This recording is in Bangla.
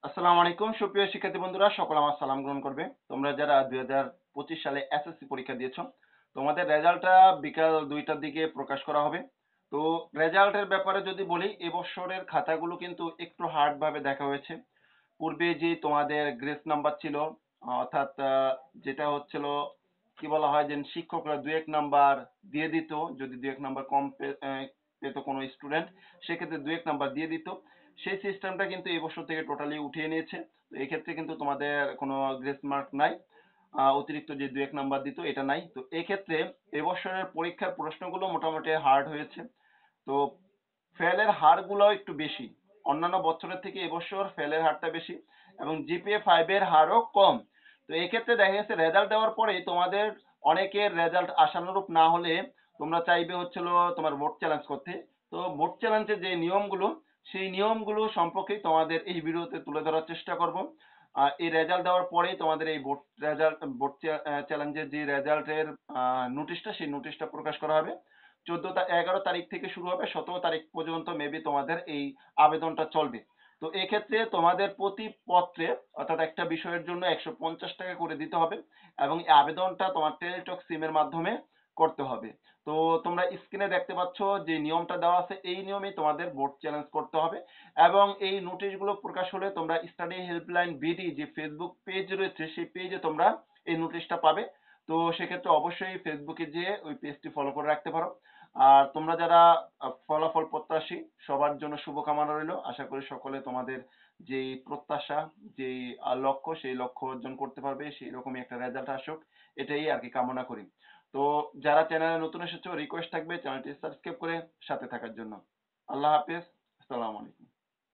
আসসালামু আলাইকুম সুপ্রিয় শিক্ষার্থী বন্ধুরা, সকল আমার সালাম গ্রহণ করবে। তোমরা যারা 2025 সালে এসএসসি পরীক্ষা দিয়েছো, তোমাদের রেজাল্টটা বিকাল 2টার দিকে প্রকাশ করা হবে। তো রেজাল্টের ব্যাপারে যদি বলি, এবছরের খাতাগুলো কিন্তু একটু হার্ড ভাবে দেখা হয়েছে। পূর্বে যে তোমাদের গ্রেস নাম্বার ছিল, অর্থাৎ যেটা হচ্ছিল কি বলা হয় যে শিক্ষকরা 2-1 নাম্বার দিয়ে দিত, যদি 2-1 নাম্বার কম পেতো কোনো স্টুডেন্ট, সেক্ষেত্রে 2-1 নাম্বার দিয়ে দিত। সেই সিস্টেমটা কিন্তু এবছর থেকে টোটালি উঠিয়ে নিয়েছে। তো এক্ষেত্রে কিন্তু তোমাদের কোনো গ্রেস মার্ক নাই, অতিরিক্ত যে 2-1 নাম্বার দিত এটা নাই। তো এক্ষেত্রে এবছরের পরীক্ষার প্রশ্নগুলো মোটামুটি হার্ড হয়েছে। তো ফেলের হারগুলো একটু বেশি, অন্যান্য বছরের থেকে এবছর ফেলের হারটা বেশি এবং জিপিএ 5 এর হারও কম। তো এক্ষেত্রে দেখা গেছে রেজাল্ট দেওয়ার পরে তোমাদের অনেকের রেজাল্ট আশানুরূপ না হলে তোমরা চাইবে হচ্ছিল তোমার বোর্ড চ্যালেঞ্জ করতে। তো বোর্ড চ্যালেঞ্জের যে নিয়মগুলো, সেই নিয়মগুলো সম্পর্কে তোমাদের এই ভিডিওতে তুলে ধরার চেষ্টা করব। এই রেজাল্ট দেওয়ার পরেই তোমাদের এই বোর্ড চ্যালেঞ্জের যে রেজাল্টের নোটিশটা, সেই নোটিশটা প্রকাশ করা হবে। 11 তারিখ থেকে শুরু হবে, 17 তারিখ পর্যন্ত মেবি তোমাদের এই আবেদনটা চলবে। তো এক্ষেত্রে তোমাদের প্রতি পত্রে, অর্থাৎ একটা বিষয়ের জন্য 150 টাকা করে দিতে হবে এবং এই আবেদনটা তোমার টেলিটক সিমের মাধ্যমে করতে হবে। তো তোমরা স্ক্রিনে দেখতে পাচ্ছ যে নিয়মটা দেওয়া আছে, এই নিয়মেই তোমাদের বোর্ড চ্যালেঞ্জ করতে হবে। এবং এই নোটিশগুলো প্রকাশ হলে তোমরা স্টাডি হেল্পলাইন বিডি যে ফেসবুক পেজ রয়েছে, সেই পেজে তোমরা এই নোটিশটা পাবে। তো সেক্ষেত্রে অবশ্যই ফেসবুকে যেয়ে ওই পেজটি ফলো করে রাখতে পারো। আর তোমরা যারা ফলাফল প্রত্যাশী, সবার জন্য শুভকামনা রইল। আশা করি সকলে তোমাদের যেই প্রত্যাশা, যেই লক্ষ্য, সেই লক্ষ্য অর্জন করতে পারবে, সেই রকমই একটা রেজাল্ট আসুক, এটাই আর কি কামনা করি। তো যারা চ্যানেলে নতুন এসেছো, রিকোয়েস্ট থাকবে চ্যানেলটি সাবস্ক্রাইব করে সাথে থাকার জন্য। আল্লাহ হাফেজ, আসসালামু আলাইকুম।